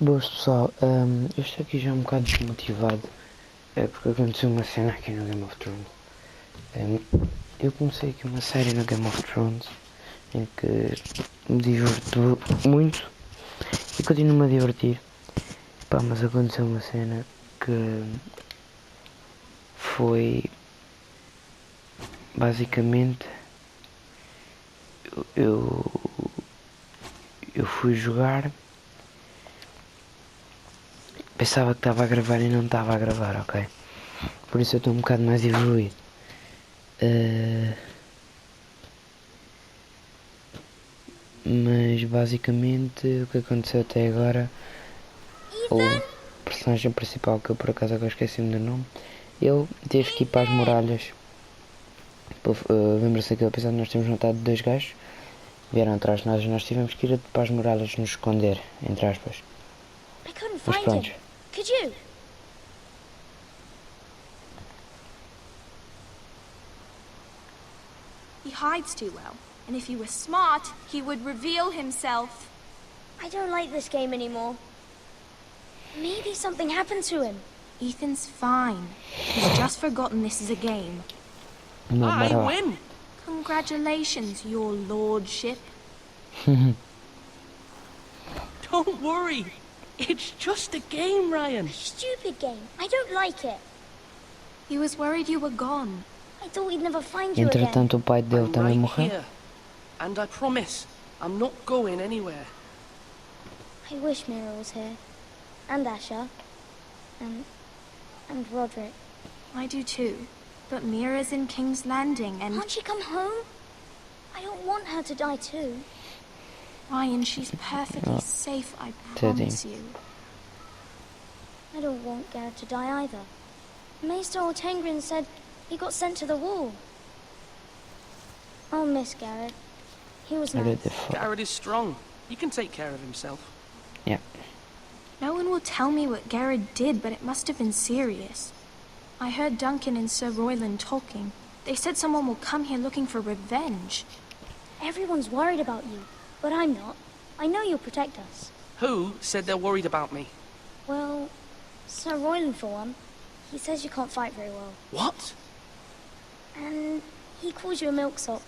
Boas pessoal, eu estou aqui já um bocado desmotivado, porque aconteceu uma cena aqui no Game of Thrones. Eu comecei aqui uma série no Game of Thrones em que me diverto muito e continuo-me a divertir. Pá, mas aconteceu uma cena que foi basicamente eu, eu fui jogar, pensava que estava a gravar e não estava a gravar, ok? Por isso eu estou um bocado mais evoluído. Mas basicamente o que aconteceu até agora, o personagem principal, que eu por acaso agora esqueci-me do nome, ele teve que ir para as muralhas. Lembra-se daquele episódio que nós temos notado de dois gajos, vieram atrás de nós e nós tivemos que ir para as muralhas nos esconder, entre aspas. Mas pronto. Could you? He hides too well, and if he were smart, he would reveal himself. I don't like this game anymore. Maybe something happened to him. Ethan's fine. He's just forgotten this is a game. I win! Congratulations, your lordship. Don't worry. It's just a game, Ryan. Stupid game. I don't like it. He was worried you were gone. I thought we'd never find you again. Entretanto, o pai dele I'm também right morreu. here. And I promise, I'm not going anywhere. I wish Mira was here. And Asher. And Roderick. I do too. But Mira's in King's Landing and... Can't she come home? I don't want her to die too. Ryan, she's perfectly safe, I promise you. I don't want Garrett to die either. Maester Ortengrin said he got sent to the wall. I'll miss Garrett. He was nice. Garrett is strong. He can take care of himself. Yeah. No one will tell me what Garrett did, but it must have been serious. I heard Duncan and Sir Royland talking. They said someone will come here looking for revenge. Everyone's worried about you, but I'm not. I know you'll protect us. Who said they're worried about me? Well, Sir Royland for one. He says you can't fight very well. What? And he calls you a milksop.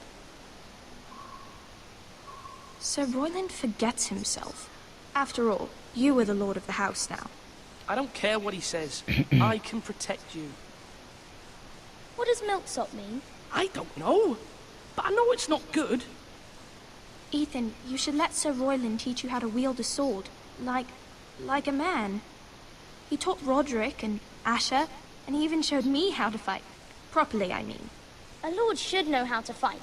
Sir Royland forgets himself. After all, you are the lord of the house now. I don't care what he says. I can protect you. What does milksop mean? I don't know. But I know it's not good. Ethan, you should let Sir Royland teach you how to wield a sword. Like a man. He taught Roderick and Asher, and he even showed me how to fight. Properly, I mean. A lord should know how to fight.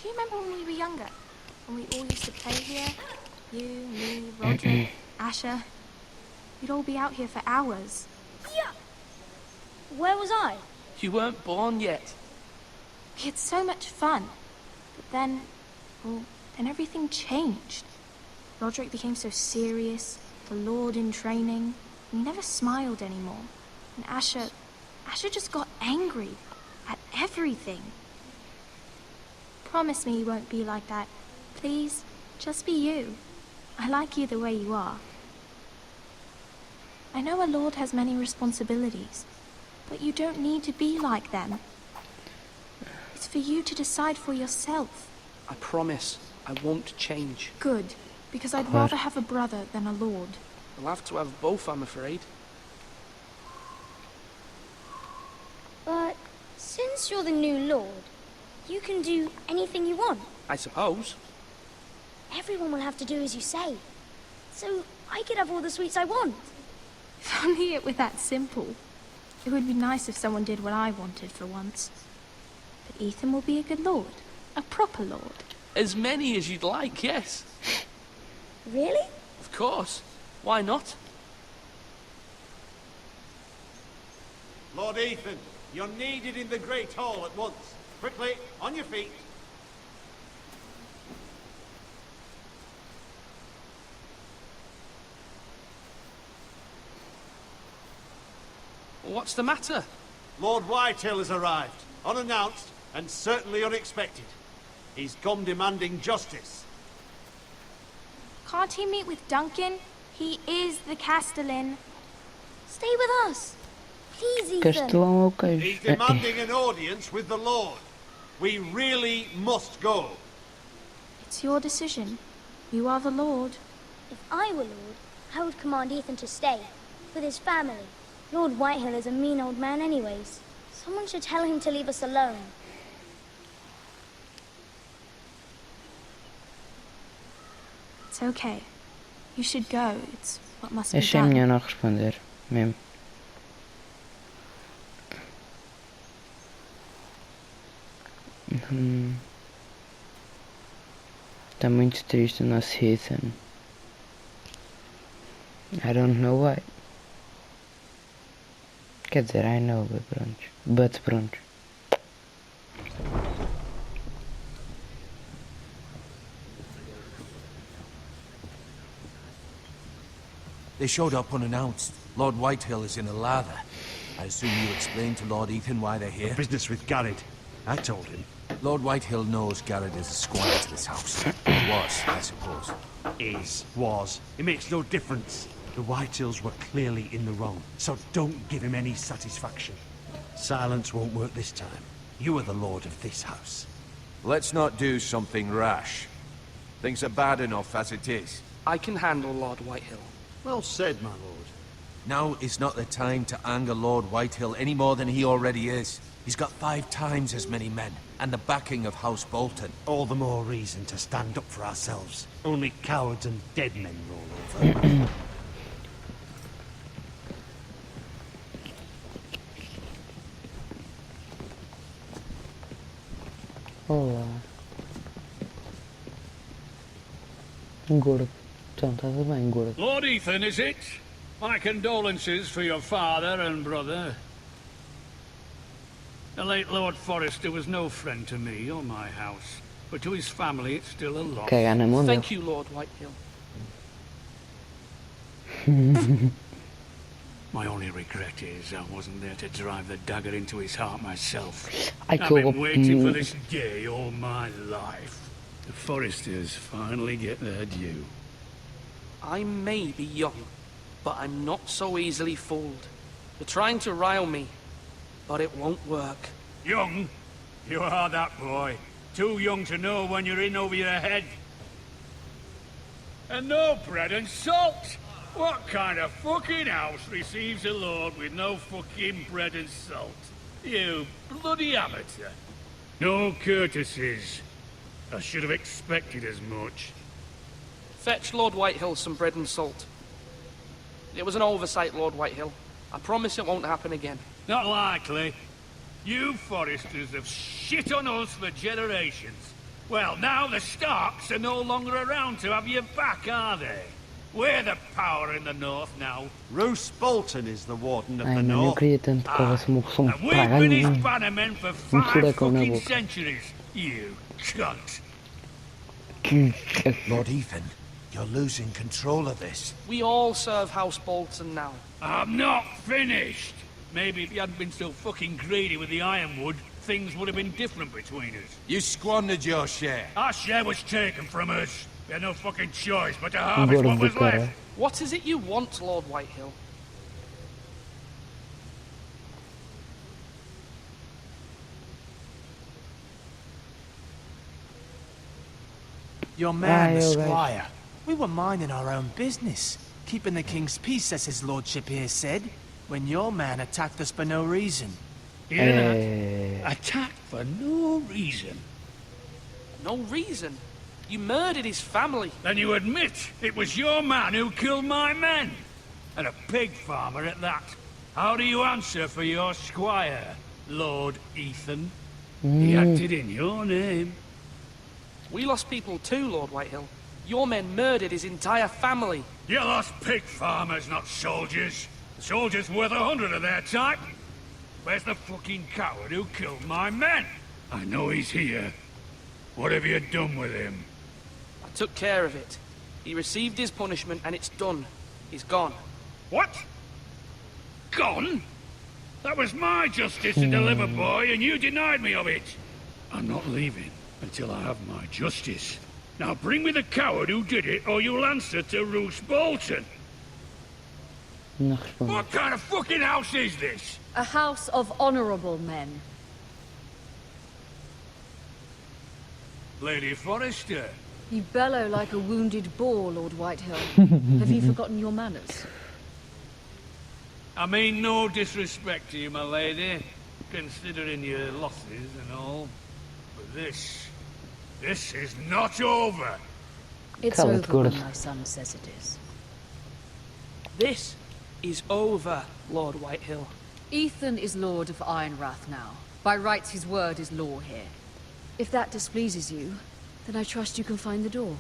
Do you remember when we were younger? When we all used to play here? You, me, Roderick, Asher. We'd all be out here for hours. Yeah. Where was I? You weren't born yet. We had so much fun. But then, well, then everything changed. Roderick became so serious, the lord in training. He never smiled anymore. And Asher just got angry at everything. Promise me you won't be like that. Please, just be you. I like you the way you are. I know a lord has many responsibilities, but you don't need to be like them. It's for you to decide for yourself. I promise I won't change. Good, because I'd rather have a brother than a lord. I'll have to have both, I'm afraid. But since you're the new lord, you can do anything you want. I suppose. Everyone will have to do as you say. So I could have all the sweets I want. If only it were that simple. It would be nice if someone did what I wanted for once. But Ethan will be a good lord. A proper lord. As many as you'd like, yes. Really? Of course. Why not? Lord Ethan, you're needed in the Great Hall at once. Quickly, on your feet. What's the matter? Lord Whitetail has arrived, unannounced and certainly unexpected. He's come demanding justice. Can't he meet with Duncan? He is the Castellan. Stay with us. Please, Ethan. Castelão é o He's queijo. demanding an audience with the Lord. We really must go. It's your decision. You are the Lord. If I were Lord, I would command Ethan to stay. With his family. Lord Whitehill is a mean old man anyways. Someone should tell him to leave us alone. It's okay. You should go. It's what must be Achei done. melhor não responder, mesmo. Está muito triste o nosso Ethan. I don't know why. Quer dizer, I know, but pronto. They showed up unannounced. Lord Whitehill is in a lather. I assume you explained to Lord Ethan why they're here? Business with Garrett. I told him. Lord Whitehill knows Garrett is a squire to this house. He was, I suppose. Was. It makes no difference. The Whitehills were clearly in the wrong, so don't give him any satisfaction. Silence won't work this time. You are the lord of this house. Let's not do something rash. Things are bad enough as it is. I can handle Lord Whitehill. Well said, my lord. Now is not the time to anger Lord Whitehill any more than he already is. He's got 5 times as many men, and the backing of House Bolton. All the more reason to stand up for ourselves. Only cowards and dead men roll over. Olá. Gordo. Então, está tudo bem, gordo. Lord Ethan, is it? My condolences for your father and brother. The late Lord Forrester was no friend to me or my house, but to his family it's still a loss. Cagar na mão dele. Thank you, Lord Whitehill. My only regret is I wasn't there to drive the dagger into his heart myself. Ai, I've que been waiting for this day all my life. The Forresters finally get their due. I may be young, but I'm not so easily fooled. You're trying to rile me, but it won't work. Young? You are that boy. Too young to know when you're in over your head. And no bread and salt! What kind of fucking house receives a lord with no fucking bread and salt? You bloody amateur. No courtesies. I should have expected as much. Fetch Lord Whitehill some bread and salt. It was an oversight, Lord Whitehill. I promise it won't happen again. Not likely. You Forresters have shit on us for generations. Well, now the Starks are no longer around to have your back, are they? We're the power in the north now. Roose Bolton is the warden of Ai, the mano, eu north. queria tanto que houvesse uma opção And we've been his praga. bannermen for Um 5 furacão na fucking boca. centuries. You cunt. Lord Ethan, you're losing control of this. We all serve House Bolton now. I'm not finished. Maybe if you hadn't been so fucking greedy with the ironwood, things would have been different between us. You squandered your share. Our share was taken from us. We had no fucking choice but to harvest what was Gordo, cara. left. What is it you want, Lord Whitehill? Your man, the Aye, alright. squire. We were minding our own business, keeping the king's peace, as his lordship here said, when your man attacked us for no reason. Hear Eh, that? Attacked for no reason. No reason. You murdered his family. Then you admit it was your man who killed my men. And a pig farmer at that. How do you answer for your squire, Lord Ethan? He acted in your name. We lost people too, Lord Whitehill. Your men murdered his entire family. You lost pig farmers, not soldiers. The soldiers worth 100 of their type. Where's the fucking coward who killed my men? I know he's here. What have you done with him? I took care of it. He received his punishment and it's done. He's gone. What? Gone? That was my justice to deliver, boy, and you denied me of it. I'm not leaving. until I have my justice. Now bring me the coward who did it, or you'll answer to Roose Bolton. Não responde. What kind of fucking house is this? A house of honorable men. Lady Forrester. You bellow like a wounded boar, Lord Whitehill. Have you forgotten your manners? I mean no disrespect to you, my lady, considering your losses and all. But this is not over. It's Call it over good. when my son says it is. This is over, Lord Whitehill. Ethan is Lord of Ironrath now. By rights, his word is law here. If that displeases you, then I trust you can find the door.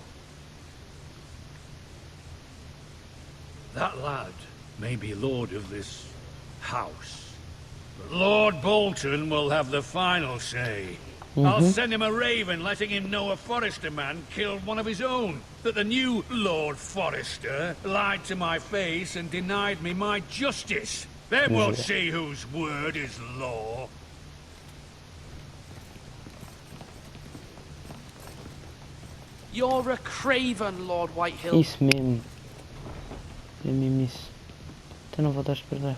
That lad may be lord of this house, but Lord Bolton will have the final say. I'll send him a raven letting him know a Forrester man killed one of his own. That the new Lord Forrester lied to my face and denied me my justice. Then we'll see whose word is law. You're a craven, Lord Whitehill. Isso mesmo. É mesmo isso. Então não voltaste para trás.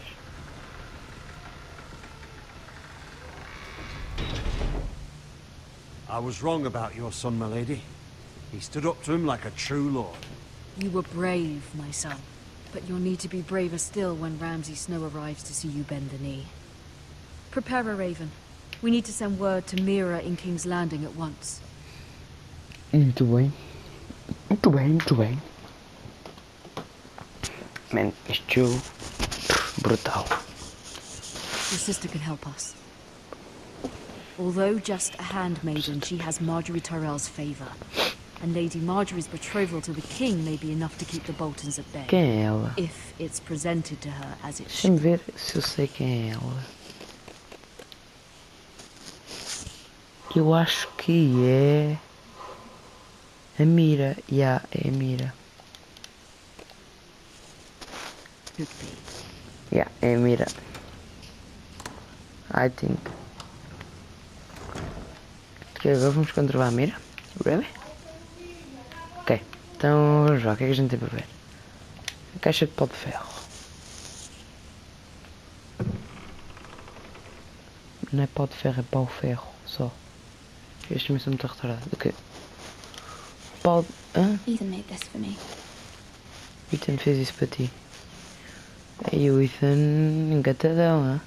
I was wrong about your son, my lady. He stood up to him like a true lord. You were brave, my son. But you'll need to be braver still when Ramsay Snow arrives to see you bend the knee. Prepare a raven. We need to send word to Mira in King's Landing at once. Muito bem. Muito bem, muito bem. Man, este jogo... brutal. Your sister can help us. Although just a handmaiden, she has Marjorie Tyrell's favour. And Lady Marjorie's betrothal to the king may be enough to keep the Boltons at bay. Quem é ela? If it's presented to her as it Deixa-me should. ver se eu sei quem é ela. Eu acho que é... a Mira. Yeah, é a Mira. Could be. Yeah, é a Mira. I think. Ok, agora vamos controlar a Mira. Really? Ok, então vamos lá, o que é que a gente tem para ver? A caixa de pó de ferro. Não é pó de ferro, é pau-ferro, só. Estes também são muito retardados. Ok. Pau... Hã? Ethan made this for me. Ethan fez isso para ti. Aí o Ethan engatadão, hã?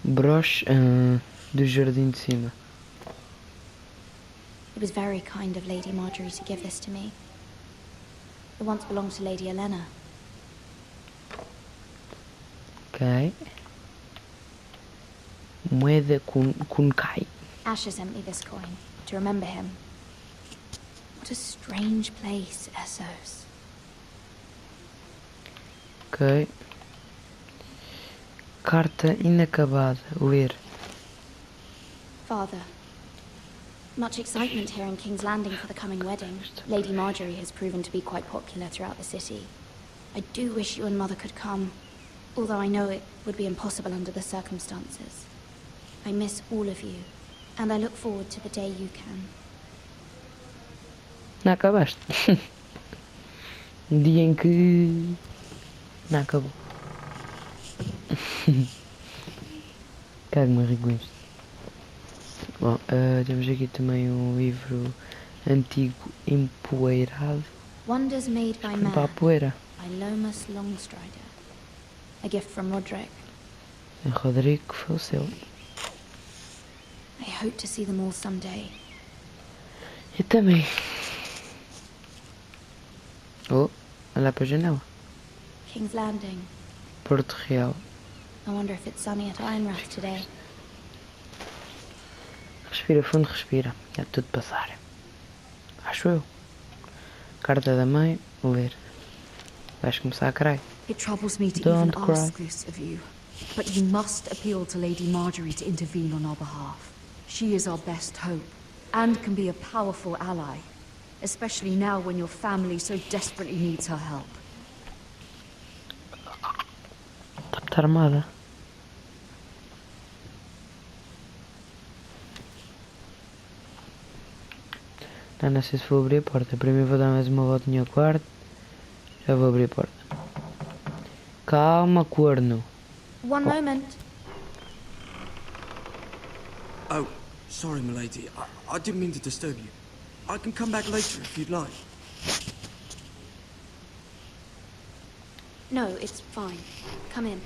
Broche do jardim de cima. It was very kind of Lady Marjorie to give this to me. It once belonged to Lady Elena. Ok. Moeda Kunkai. Asher sent me this coin to remember him. What a strange place, Essos. Ok. Carta inacabada. Ler. Father, much excitement here in King's Landing for the coming wedding. Lady Marjorie has proven to be quite popular throughout the city. I do wish you and Mother could come, although I know it would be impossible under the circumstances. I miss all of you, and I look forward to the day you can. Não acabaste. Dia em que... Não acabou. Cago-me a rir com isto. Bom, temos aqui também um livro antigo empoeirado. Wonders made by Para a man, poeira. by Lomas Longstrider. A gift from Roderick. Rodrigo que faleceu. I hope to see them all someday. Eu também. Oh, olha para a janela. King's Landing. Porto Real. I wonder if it's sunny at Ironrath today. Respira fundo, respira. É tudo passar. Acho eu. Carta da mãe, ler. Vais começar a crer. It troubles me to Don't even cry. ask this of you, but you must appeal to Lady Marjorie to intervene on our behalf. She is our best hope, and can be a powerful ally, especially now when your family so desperately needs her help. Está armada. Ah, não sei se vou abrir a porta. Primeiro vou dar mais uma voltinha ao quarto. Já vou abrir a porta. Calma, corno. One moment. Oh, sorry, milady. I didn't mean to disturb you. I can come back later if you'd like. No, it's fine. Come in.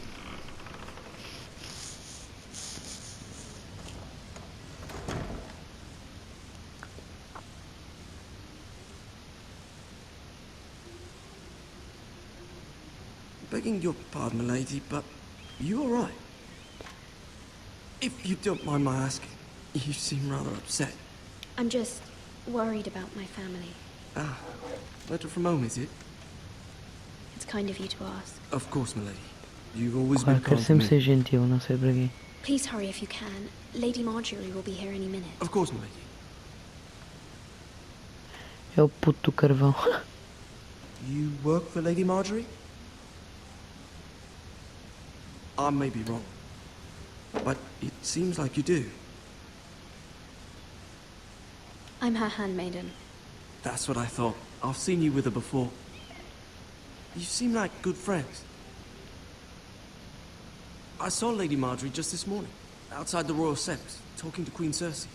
Begging your pardon, milady, but you all right? If you don't mind my asking, you seem rather upset. I'm just worried about my family. Ah, letter from home, is it? It's kind of you to ask. Of course, milady. You've always Claro, been quero kind to sempre me. ser gentil, não sei porquê. Please hurry if you can. Lady Marjorie will be here any minute. Of course, milady. É o puto do carvão. You work for Lady Marjorie? I may be wrong, but it seems like you do. I'm her handmaiden. That's what I thought. I've seen you with her before. You seem like good friends. I saw Lady Marjorie just this morning, outside the royal steps, talking to Queen Cersei.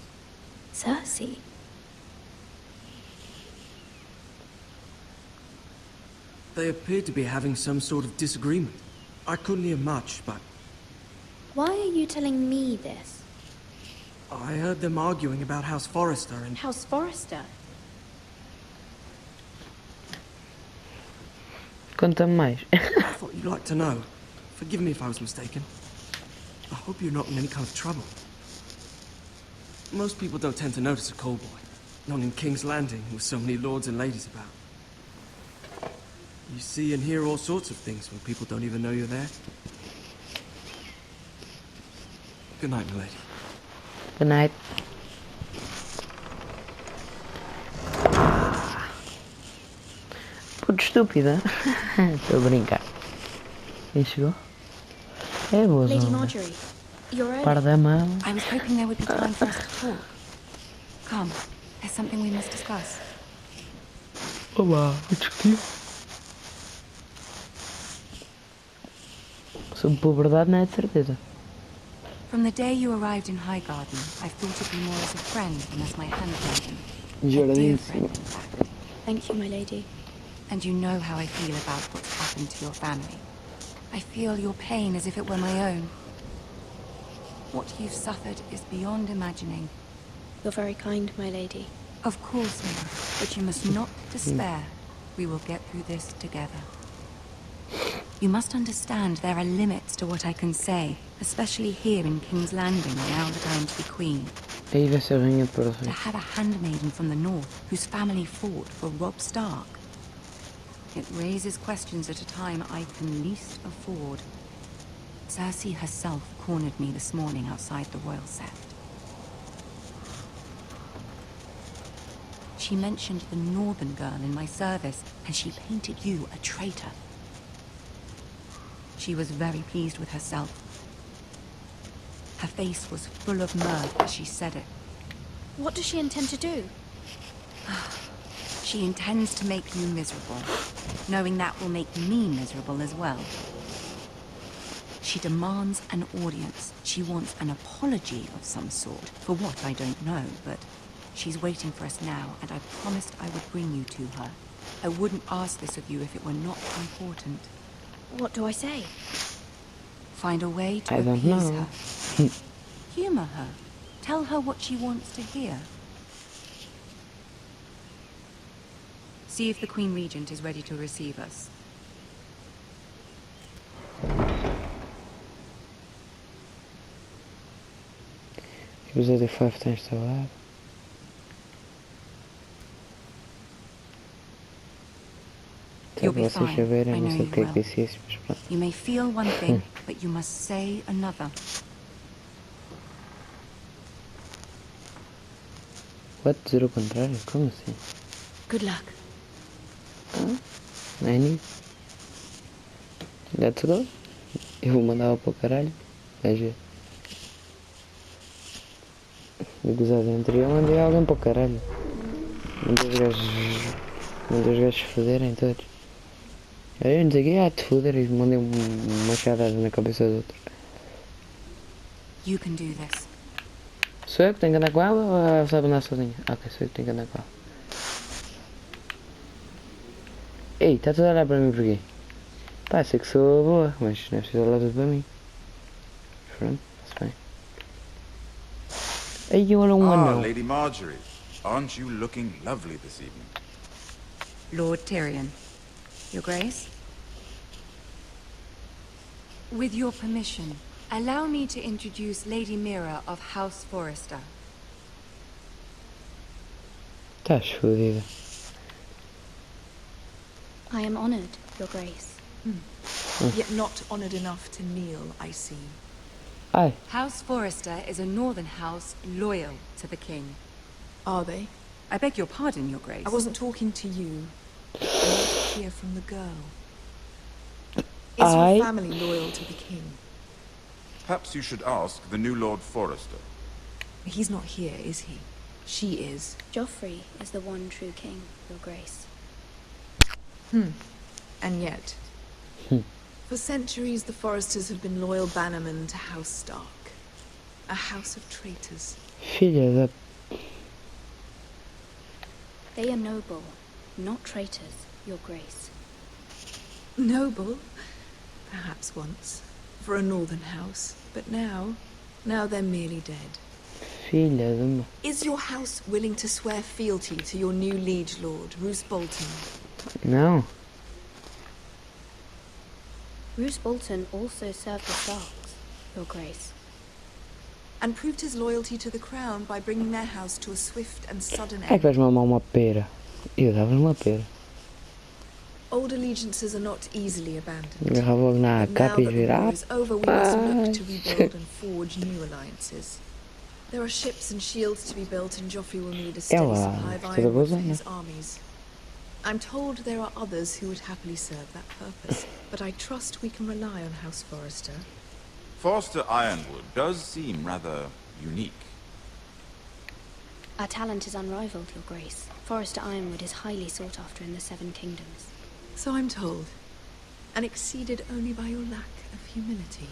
Cersei? They appeared to be having some sort of disagreement. I couldn't hear much, but Why are you telling me this? I heard them arguing about House Forrester and... House Forrester? Conta-me mais. I thought you'd like to know. Forgive me if I was mistaken. I hope you're not in any kind of trouble. Most people don't tend to notice a call boy. Not in King's Landing, with so many lords and ladies about. You see and hear all sorts of things when people don't even know you're there. Good night, milady. Good night. Puto estúpida. Estou a brincar. Quem chegou? É boa Lady zona. Marjorie, you're early. Par da mão. I was hoping there would be time for us to talk. Come, there's something we must discuss. Olá, vou discutir. Sobre puberdade não é de certeza. From the day you arrived in Highgarden, I've thought of you more as a friend than as my handmaiden. A Jardim dear de friend, cima. in fact. Thank you, my lady. And you know how I feel about what's happened to your family. I feel your pain as if it were my own. What you've suffered is beyond imagining. You're very kind, my lady. Of course, Mira, but you must not despair. We will get through this together. You must understand there are limits to what I can say, especially here in King's Landing now that I am to be queen. Aí vai ser a rainha To perfeita. have a handmaiden from the north whose family fought for Robb Stark. It raises questions at a time I can least afford. Cersei herself cornered me this morning outside the royal sept. She mentioned the northern girl in my service, and she painted you a traitor. She was very pleased with herself. Her face was full of mirth as she said it. What does she intend to do? She intends to make you miserable, knowing that will make me miserable as well. She demands an audience. She wants an apology of some sort. For what, I don't know, but she's waiting for us now, and I promised I would bring you to her. I wouldn't ask this of you if it were not important. What do I say? Find a way to I don't appease know. her. Humor her. Tell her what she wants to hear. See if the Queen Regent is ready to receive us. Episódio 5 está instalado. Só You'll para be vocês fine. saberem, I não know sei o you que é que will. disse isso, mas pronto. You may feel one thing, but you must say another. What? Dizer o contrário? Como assim? Good luck. Não é nisso? Let's go. Eu vou mandar para o caralho. Vais ver. No episódio anterior mandei alguém para o caralho. Mandei os gajos foderem todos. Eu não sei o que, te foder e mandei uma machadada na cabeça do outro. You can do this. Sou eu que tenho que andar com ela ou ela sabe andar sozinha? Ah, ok, sou eu que tenho que andar com ela. Ei, está tudo a olhar para mim porquê? Pá, sei que sou boa, mas não é preciso olhar tudo para mim. Pronto, está bem. Aí olha anão. Lady Marjorie, aren't you looking lovely this evening? Lord Tyrion. Your Grace? With your permission, allow me to introduce Lady Mira of House Forrester. Estás fodida. I am honored, Your Grace. Yet not honored enough to kneel, I see. Ai, House Forrester is a northern house loyal to the king. Are they? I beg your pardon, Your Grace. I wasn't talking to you. I want to hear from the girl. Is your family loyal to the king? Perhaps you should ask the new Lord Forrester. He's not here, is he? She is. Joffrey is the one true king, Your Grace. And yet, for centuries the Forresters have been loyal bannermen to House Stark. A house of traitors. filha da... They are noble, not traitors, Your Grace. Noble? Perhaps once. For a northern house. But now they're merely dead. Filha de uma... Is your house willing to swear fealty to your new liege lord, Roose Bolton? Não. Roose Bolton also served the Starks, Your Grace. And proved his loyalty to the crown by bringing their house to a swift and sudden É que end. vais mamar uma pera. Eu dava-lhe uma pera. Old allegiances are not easily abandoned. Agarrava logo na But now capa e that the virar. war is over, we must look to rebuild and forge new alliances. There are ships and shields to be built, and Joffrey will need a steady Ela, supply of toda ironwood for boa, his armies. I'm told there are others who would happily serve that purpose, but I trust we can rely on House Forrester. Forrester Ironwood does seem rather unique. Our talent is unrivaled, Your Grace. Forrester Ironwood is highly sought after in the Seven Kingdoms. So I'm told. And exceeded only by your lack of humility.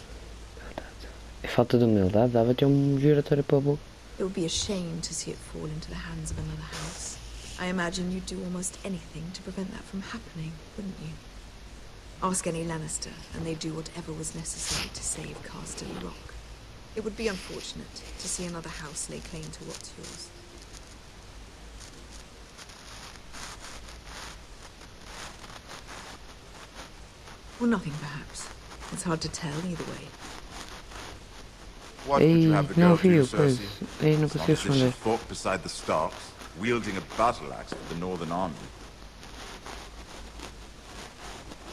É falta de humildade, dava-te giratório para a boca. It would be a shame to see it fall into the hands of another house. I imagine you'd do almost anything to prevent that from happening, wouldn't you? Ask any Lannister, and they'd do whatever was necessary to save Casterly Rock. It would be unfortunate to see another house lay claim to what's yours. Or nothing, perhaps. It's hard to tell either way. What would you have the girl do, Cersei? Ei, não It's not consigo as if she responder. fought beside the Starks, wielding a battle axe for the Northern Army.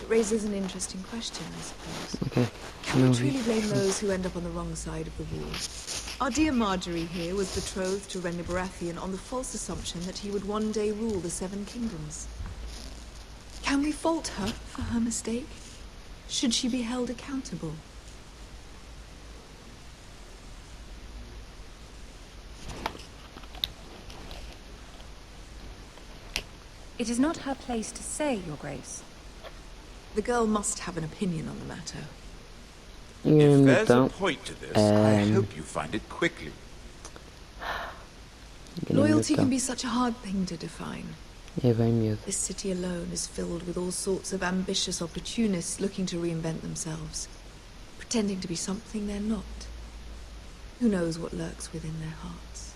It raises an interesting question, I suppose. Ok, Can não we vi. truly blame those who end up on the wrong side of the war? Our dear Marjorie here was betrothed to Renly Baratheon on the false assumption that he would one day rule the Seven Kingdoms. Can we fault her for her mistake? Should she be held accountable? It is not her place to say, Your Grace. The girl must have an opinion on the matter. If there's a Então, point to this, I hope you find it quickly. Loyalty can be such a hard thing to define. É bem medo. This city alone is filled with all sorts of ambitious opportunists looking to reinvent themselves, pretending to be something they're not. Who knows what lurks within their hearts?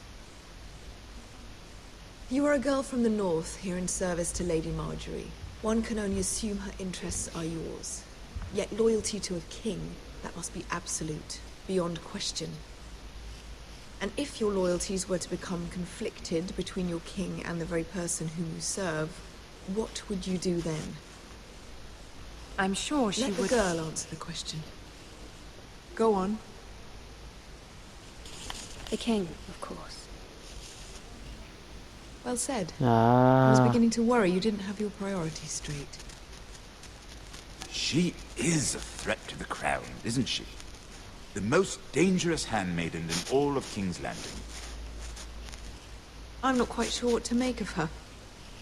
You are a girl from the north, here in service to Lady Marjorie. One can only assume her interests are yours. Yet loyalty to a king, that must be absolute, beyond question. And if your loyalties were to become conflicted between your king and the very person whom you serve, what would you do then? I'm sure she Let the would... girl answer the question. Go on. The king, of course. Well said. I was Ah, beginning to worry you didn't have your priorities straight. She is a threat to the crown, isn't she? The most dangerous handmaiden in all of King's Landing. I'm not quite sure what to make of her.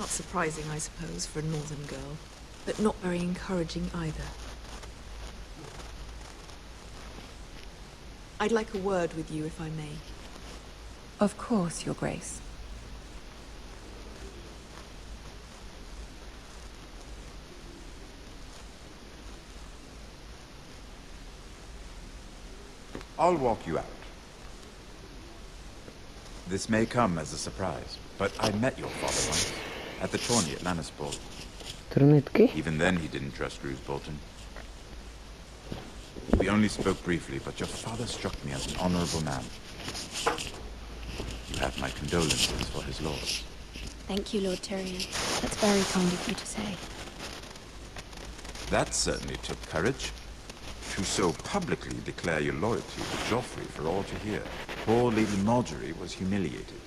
Not surprising, I suppose, for a northern girl, but not very encouraging either. I'd like a word with you, if I may. Of course, Your Grace. I'll walk you out. This may come as a surprise, but I met your father once, at the tourney at Lannisport. Even then he didn't trust Roose Bolton. We only spoke briefly, but your father struck me as an honorable man. You have my condolences for his loss. Thank you, Lord Tyrion. That's very kind of you to say. That certainly took courage. To so publicly declare your loyalty to Joffrey for all to hear. Poor Lady Marjorie was humiliated,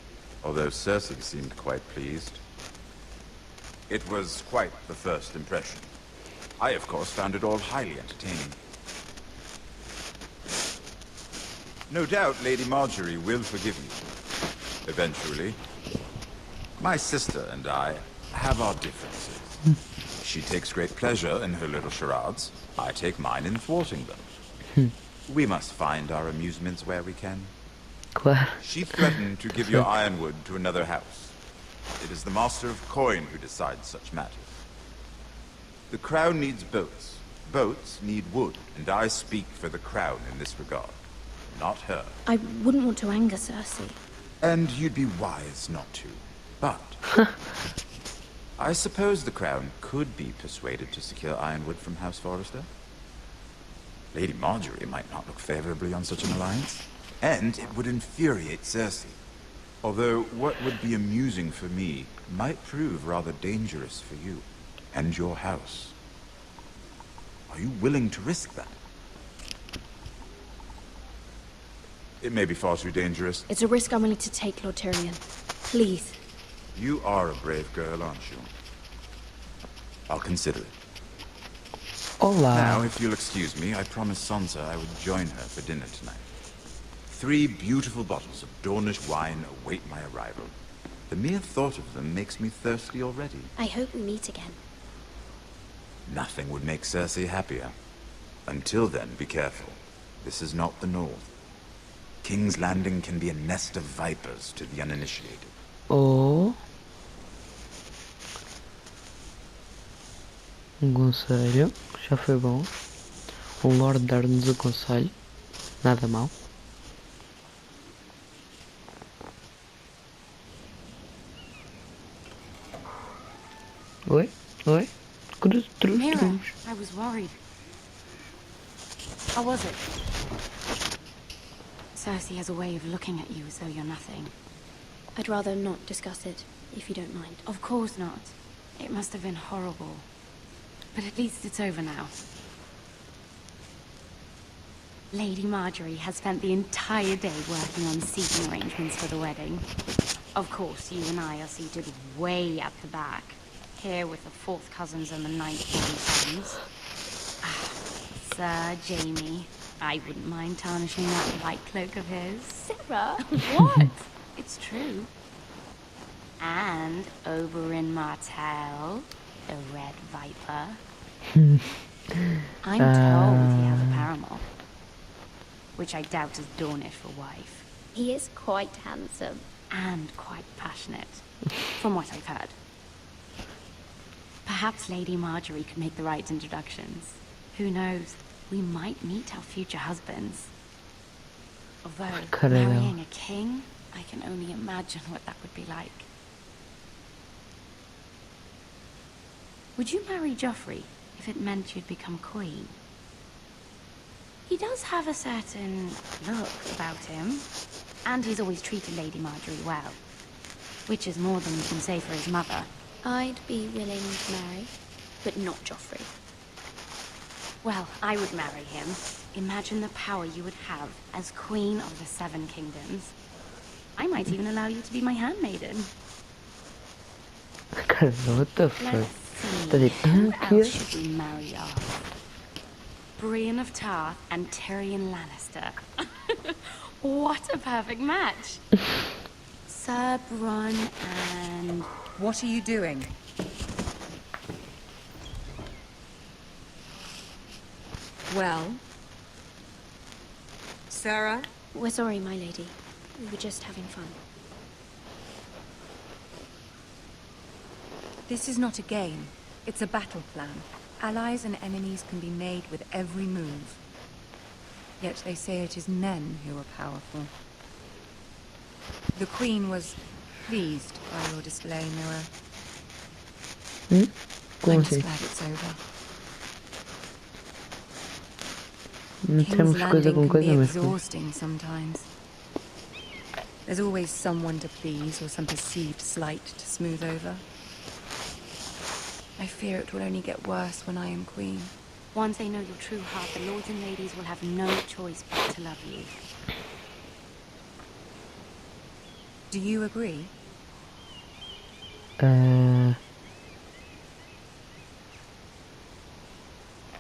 although Cersei seemed quite pleased. It was quite the first impression. I, of course, found it all highly entertaining. No doubt Lady Marjorie will forgive you. Eventually. My sister and I have our differences. She takes great pleasure in her little charades. I take mine in thwarting them. We must find our amusements where we can. She threatened to give your ironwood to another house. It is the Master of Coin who decides such matters. The Crown needs boats. Boats need wood, and I speak for the Crown in this regard. Not her. I wouldn't want to anger Cersei. And you'd be wise not to. But I suppose the Crown could be persuaded to secure ironwood from House Forrester. Lady Marjorie might not look favorably on such an alliance, and it would infuriate Cersei. Although what would be amusing for me might prove rather dangerous for you and your house. Are you willing to risk that? It may be far too dangerous. It's a risk I'm willing to take, Lord Tyrion. Please. You are a brave girl, aren't you? I'll consider it. Olá. Now, if you'll excuse me, I promised Sansa I would join her for dinner tonight. 3 beautiful bottles of Dornish wine await my arrival. The mere thought of them makes me thirsty already. I hope we meet again. Nothing would make Cersei happier. Until then, be careful. This is not the North. King's Landing can be a nest of vipers to the uninitiated. Oh. Conselho. Já foi bom. Lord dar-nos o conselho. Nada mal. Oi? Oi? Cruz, cruz, Mira, cruz. I was worried. How was it? Cersei has a way of looking at you as though you're nothing. I'd rather not discuss it, if you don't mind. Of course not. It must have been horrible. But at least it's over now. Lady Marjorie has spent the entire day working on seating arrangements for the wedding. Of course, you and I are seated way at the back. Here with the 4th cousins and the 9th sons. Sir Jamie, I wouldn't mind tarnishing that white cloak of his. Sarah! What? It's true. And Oberyn Martell, the Red Viper. I'm told he has a paramour. Which I doubt is Dornish for wife. He is quite handsome. And quite passionate, from what I've heard. Perhaps Lady Marjorie could make the right introductions. Who knows? We might meet our future husbands. Although, marrying a king, I can only imagine what that would be like. Would you marry Joffrey if it meant you'd become queen? He does have a certain look about him, and he's always treated Lady Marjorie well, which is more than we can say for his mother. I'd be willing to marry, but not Joffrey. Well, I would marry him. Imagine the power you would have as Queen of the 7 Kingdoms. I might even allow you to be my handmaiden. What the fuck? Who else should we marry off? Brienne of Tarth and Tyrion Lannister. What a perfect match! Sir Bronn and What are you doing? Well? Sarah? We're sorry, my lady. We were just having fun. This is not a game. It's a battle plan. Allies and enemies can be made with every move. Yet they say it is men who are powerful. The Queen was pleased by your display, Mira. I'm just glad it's over. King's Landing can be exhausting sometimes. There's always someone to please or some perceived slight to smooth over. I fear it will only get worse when I am queen. Once they know your true heart, the lords and ladies will have no choice but to love you. Do you agree?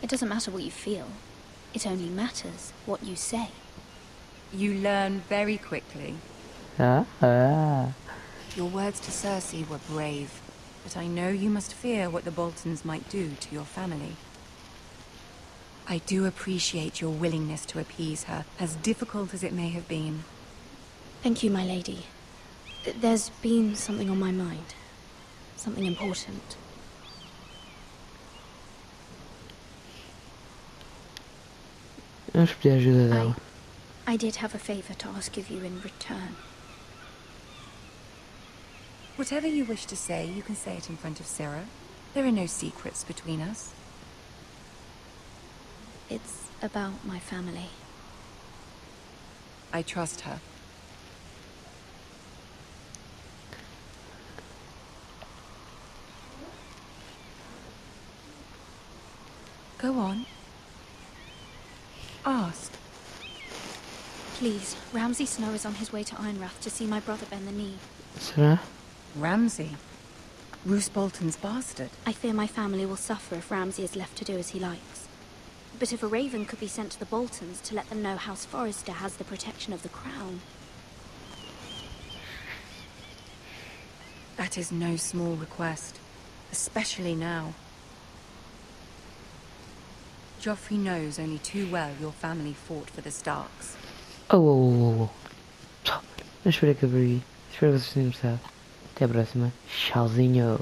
It doesn't matter what you feel. It only matters what you say. You learn very quickly. Your words to Cersei were brave, but I know you must fear what the Boltons might do to your family. I do appreciate your willingness to appease her, as difficult as it may have been. Thank you, my lady. There's been something on my mind. Something important. I did have a favor to ask of you in return. Whatever you wish to say, you can say it in front of Sarah. There are no secrets between us. It's about my family. I trust her. Go on. Ask. Please, Ramsay Snow is on his way to Ironrath to see my brother bend the knee. Será? Ramsay? Roose Bolton's bastard? I fear my family will suffer if Ramsay is left to do as he likes. But if a raven could be sent to the Boltons to let them know House Forrester has the protection of the crown... That is no small request, especially now. Joffrey knows only too well your family fought for the Starks. Oh. Mas espera que abri. Espero que vocês tenham gostado. Até a próxima. Tchauzinho.